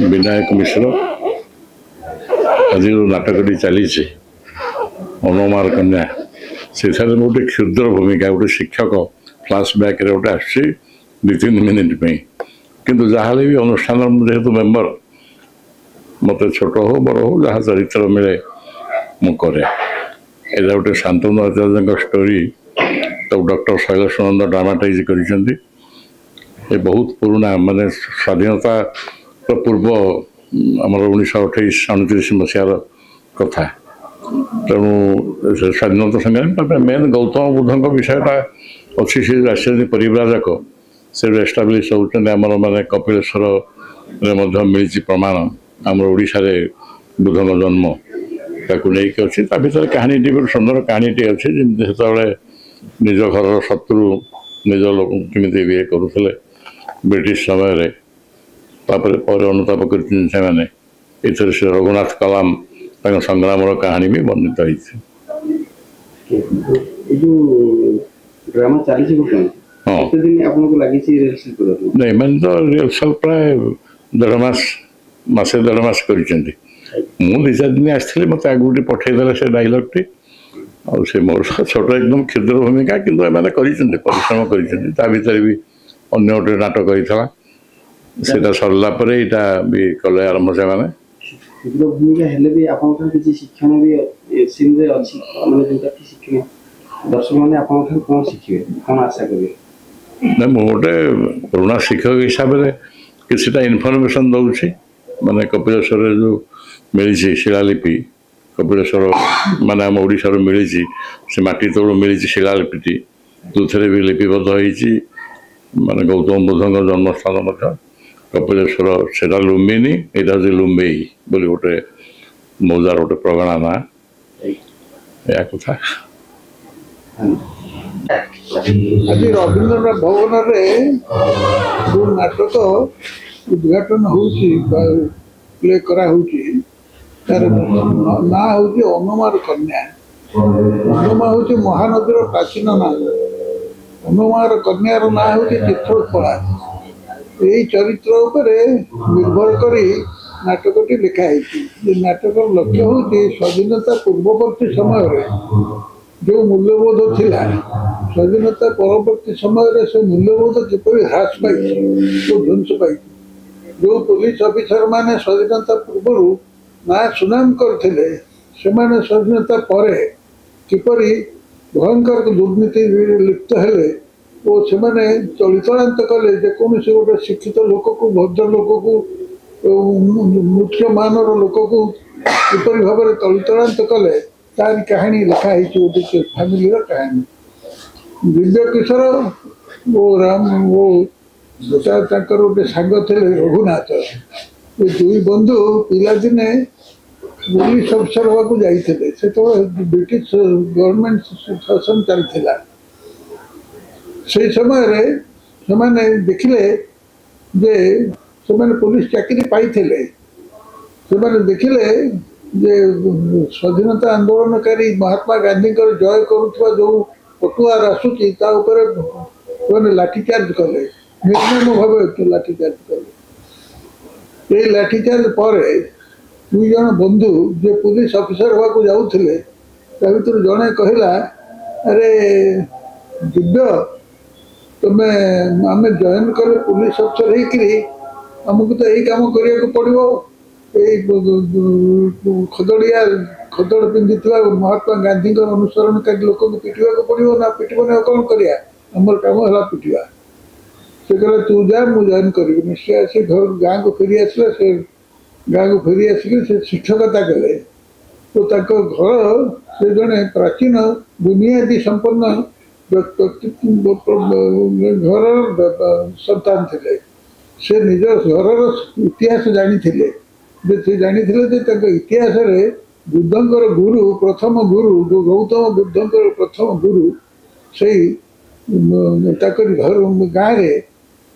विनायक मिश्र आज जो नाटकटी चली अनुमार कन्या से गोटे क्षुद्र भूमिका गोटे शिक्षक फ्लाशबैक गोटे आस 2-3 मिनिट किंतु जहाँ भी अनुष्ठान जेहेतु मेम्बर मत छोट हो बड़ हो जहाँ चरित्र मिले मुझे एटा गोटे शांतनु आचार्य स्टोरी तो डॉक्टर शैलेशानंद ड्रामाटाइज कर बहुत पुराना माने स्वाधीनता तो पूर्व आमर 1928-29 मसीहार कथा तेणु स्वाधीनता संग्राम मेन गौतम बुद्ध विषयटा अच्छी से राष्ट्रीय परिव्राजक से एस्टाब्लीश होती आमर माने कपिलेश्वर मिली प्रमाण आमर ओडिशा रे बुद्ध जन्म ताकू नहीं अच्छी भर कहानी सुंदर कहानी अच्छी जो निज घर शत्रु निज लोक केमी ये करुले ब्रिटिश समय पर अनुताप कर श्री रघुनाथ कलाम संग्राम कहानी भी वर्णित होती नहीं मैंने तो रिहर्सल प्राय 1.5 मास मसे 1.5 मास कर 2-4 दिन आसती मत आगे पठेदेले से डायलग टी से मोर छोट एकदम क्षुद्र भूमिका किंतु एमाने परिश्रम कर भी अन्य गोटे नाटक होता से सरला भी कले आरंभ से माने भूमिका हेले भी आपन किसी शिक्षण भी सीन रे अछि माने जोटा कि शिक्षण दर्शक माने आपन कोन शिखिबे कोन आशा करिवे ना मोटे पुराना शिक्षक हिसाब से किसीटा इनफॉरमेशन दउछि माने कपिलेश्वर जो मिली शिलालिपि कपिलेश्वर माने आम ओडिशा मिली से माटी तौर मिली शिलालिपिटी जो भी लिपिबद्ध होती माने गौतम बुद्ध जन्मस्थान कपिलेश्वर से लुम्बिनी यहाँ हूँ लुम्बई बोली गोटे मौजार गोटे प्रगणा ना या कथा आज रवीन्द्रनाथ भवन जो नाटक उद्घाटन प्ले करा तार ना हूँ अनुमार कन्या अनुमा हूँ महानदी प्राचीन ना अनुमार कन्यार ना हूँ चित्रोत्पला यही चरित्र निर्भर करी नाटकटी लिखाई नाटक लक्ष्य हूँ स्वाधीनता पूर्ववर्ती समय जो मूल्यबोध थिला स्वाधीनता परवर्ती समय से मूल्यबोध किपरि ह्रास पाई ध्वंस पाई जो पुलिस ऑफिसर माने स्वाधीनता पूर्व ना सुनाम करथिले सेमाने स्वाधीनता परे किपरि भयंकर दुर्नीति लिप्त हेले ओ सेमाने चलितरांत कले जेकोसी गोटे शिक्षित लोक को भद्र लोक को मुख्य मानर लोक को किपरि भाव में चलितरांत कले तार कहानी लिखाई गोटे फैमिली कहानी दिव्य किशोर वो राम वो गोटे सांग थे रघुनाथ ये दुई बंधु पिलादिने पुलिस अफिसर होगा जाते से तो ब्रिटिश गवर्नमेंट शासन चलता से समय से देखिले जे से पुलिस चाकरी पाई से देखिले जे स्वाधीनता आंदोलनकारी महात्मा गांधी जय करुवा जो पटुआर आसूची लाठीचार्ज कले निर्मम भाव लाठीचार्ज कले ये लाठीचार्ज पर 2 जन बंधु जे पुलिस ऑफिसर होगा जाऊे भर जड़े कहला अरे दिव्य तुम्हें आम जॉइन कले पुलिस अफिसर होमको तो यही कम करने को पड़ो खदड़िया खदड़ पिंधि महात्मा गांधी अनुसरणकारी लोक को पिटा को पड़ो ना पिटब ना कौन करा आमर कम है पिटा से कहला तू जा मुझे जॉइन करी से आसी घर गाँव को फेरी आसला से गाँव को फेरी आसिक से शिक्षकता कले तो घर से जड़े प्राचीन बुनियादी संपन्न घर संतान थे से निज घर इतिहास जानी जानी इतिहास बुद्धंकर गुरु प्रथम गुरु जो गौतम बुद्धंकर प्रथम गुरु से घर गाँव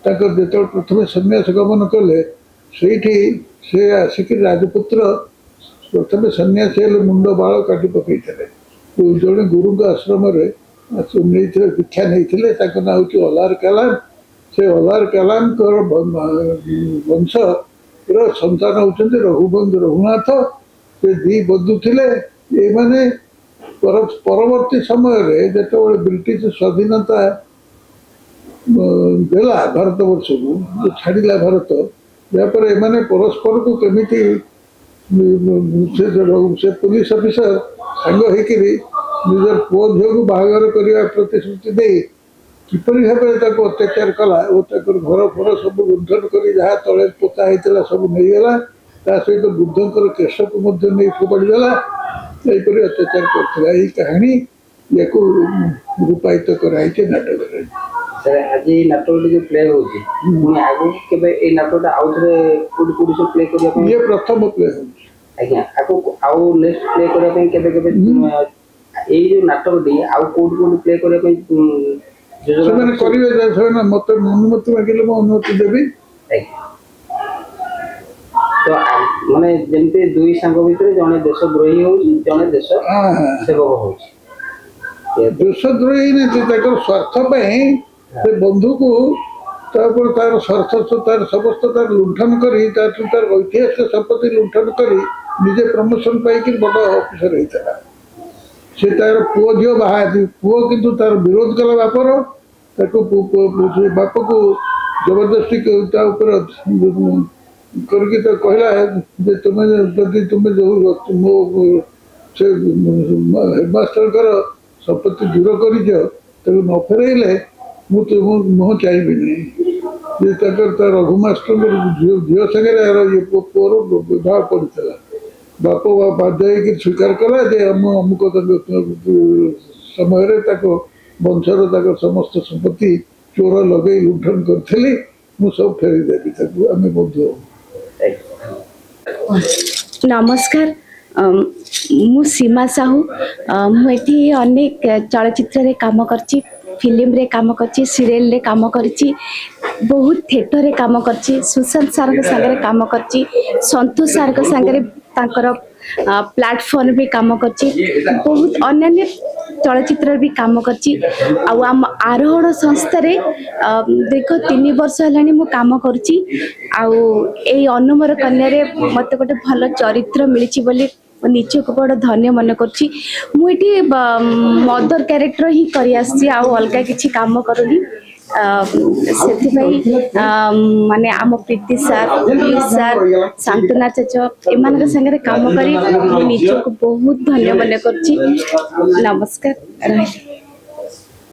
जो प्रथम सन्यास गमन कले से आसिक राजपुत्र प्रथम सन्यासी मुंड बाल काटी पकई जड़े गुरु आश्रम दीक्षा नहीं ना हूँ अलार कलाम से अलार कलाम वंश ସନ୍ତାନ ହେଉଛନ୍ତି ରଘୁବନ୍ଧୁ ରଘୁନାଥ। ସେ ଦି ବନ୍ଧୁ ଥିଲେ। ଏମାନେ ପରବର୍ତ୍ତୀ ସମୟରେ ଯେତେବେଳେ ବ୍ରିଟିଶ ସ୍ୱାଧୀନତା ଦେଲା ଭାରତବର୍ଷକୁ, ଛାଡ଼ିଲା ଭାରତ, ଯାହାପରେ ଏମାନେ ପରସ୍ପରକୁ କେମିତି ସେ ପୁଲିସ ଅଫିସର ସାଙ୍ଗ ହେଇକିରି ନିଜର ପୁଅ ଝିଅକୁ ବାହାଘର କରିବା ପ୍ରତିଶ୍ରୁତି ଦେଇ କିପରି ଭାବରେ ତାକୁ ଅତ୍ୟାଚାର କଲା ଓ ତାଙ୍କର ଘର ଫର ସବୁ ଲୁଣ୍ଠନ କରି ଯାହା ତଳେ ପୋତା ହେଇଥିଲା ସବୁ ନେଇଗଲା। ତା ସହିତ ବୁଦ୍ଧଙ୍କର କେଶକୁ ମଧ୍ୟ ନେଇ ଫୋପାଡ଼ିଦେଲା। ଏହିପରି ଅତ୍ୟାଚାର କରିଥିଲା। ଏହି କାହାଣୀ ୟାକୁ ରୂପାୟିତ କରାହେଇଛି ନାଟକରେ। ଆଜି ଏଇ ନାଟକଟି ଯୋଉ ପ୍ଲେ ହଉଛି, ପୁଣି ଆଗକୁ କେବେ ଏଇ ନାଟକଟା ଆଉ ଥରେ କୋଉଠି କୋଉଠି ସବୁ ପ୍ଲେ କରିବା ପାଇଁ? ଇଏ ପ୍ରଥମ ପ୍ଲେ ହଉଛି। ଆଜ୍ଞା, ଆଗକୁ ଆଉ ନେକ୍ସଟ ପ୍ଲେ କରିବା ପାଇଁ କେବେ କେବେ ଏଇ ଯୋଉ ନାଟକଟି ଆଉ କୋଉଠି କୋଉଠି ପ୍ଲେ କରିବା ପାଇଁ ସେମାନେ କରିବେ? ସେମାନେ ମତେ ଅନୁମତି ମାଗିଲେ ମୁଁ ଅନୁମତି ଦେବି। ତ ମାନେ ଯେମିତି ଦୁଇ ସାଙ୍ଗ ଭିତରେ ଜଣେ ଦେଶଦ୍ରୋହୀ ହଉଛି, ଜଣେ ଦେଶ ସେବକ ହଉଛି। ଦେଶଦ୍ରୋହୀ ନୀତି ତାଙ୍କର ସ୍ୱାର୍ଥ ପାଇଁ ସେ ବନ୍ଧୁକୁ ତାପରେ ତାର ସ୍ୱାର୍ଥ ତାର ସମସ୍ତ ତାର ଲୁଣ୍ଠନ କରି ତାର ଐତିହାସିକ ସମ୍ପତ୍ତି ଲୁଣ୍ଠନ କରି ନିଜେ ପ୍ରମୋସନ ପାଇକି ବଡ଼ ଅଫିସର ହେଇଥିଲା। ସେ ତାର ପୁଅ ଝିଅ ବାହା ପୁଅ କିନ୍ତୁ ତାର ବିରୋଧ କଲା ବାପର। ତାକୁ ବାପକୁ ଜବରଦସ୍ତି ତା ଉପରେ କରିକି ତାକୁ କହିଲା ଯେ ତୁମେ ଯଦି ତୁମେ ଯେଉଁ ସେ ହେଡମାଷ୍ଟରଙ୍କର ସମ୍ପତ୍ତି ଦୂର କରିଛ ତାକୁ ନ ଫେରାଇଲେ ମୁଁ ତୁମ ମୁହଁ ଚାହିଁବିନି। ଯେ ତାଙ୍କର ତା ରଘୁ ମାଷ୍ଟରଙ୍କର ଝିଅ ସାଙ୍ଗରେ ପୁଅର ବିବାହ ପଡ଼ିଥିଲା। ବାପ ବାଧ୍ୟ ହେଇକି ସ୍ୱୀକାର କଲା ଯେ ଅମୁକ ସମୟରେ ତାକୁ ବଂଶର ତାଙ୍କ ସମସ୍ତ ସମ୍ପତ୍ତି ଚୋର ଲଗେଇ ଲୁଣ୍ଠନ କରିଥିଲି, ମୁଁ ସବୁ ଫେରିଦେବି ତାକୁ। ଆମେ ବନ୍ଧୁ ହବୁ। नमस्कार, मु सीमा साहू। मुझे अनेक चलचित्र रे काम करची, फिल्म रे काम करची, सीरियल रे काम करची, बहुत थिएटर रे काम करची, सुशांत सार के संगे काम करची, संतोष सार के संगे तांकर प्लेटफॉर्म भी काम करची, बहुत अन्य चलचित्र भी काम करची। आम आरोहण संस्था रे दीर्घ 3 वर्ष है मु काम करची। अनुमर कन्या रे मत गोटे भल चरित्र मिली बोली निजक बड़ धन्य मन करची। मुझे मदर कैरेक्टर ही करी आसी, अलग किसी काम करूनी। माने आम प्रीति सार, पीयूष सार, शांतना चाचा एमान संगे काम करी निजक बहुत धन्य मन करची। नमस्कार।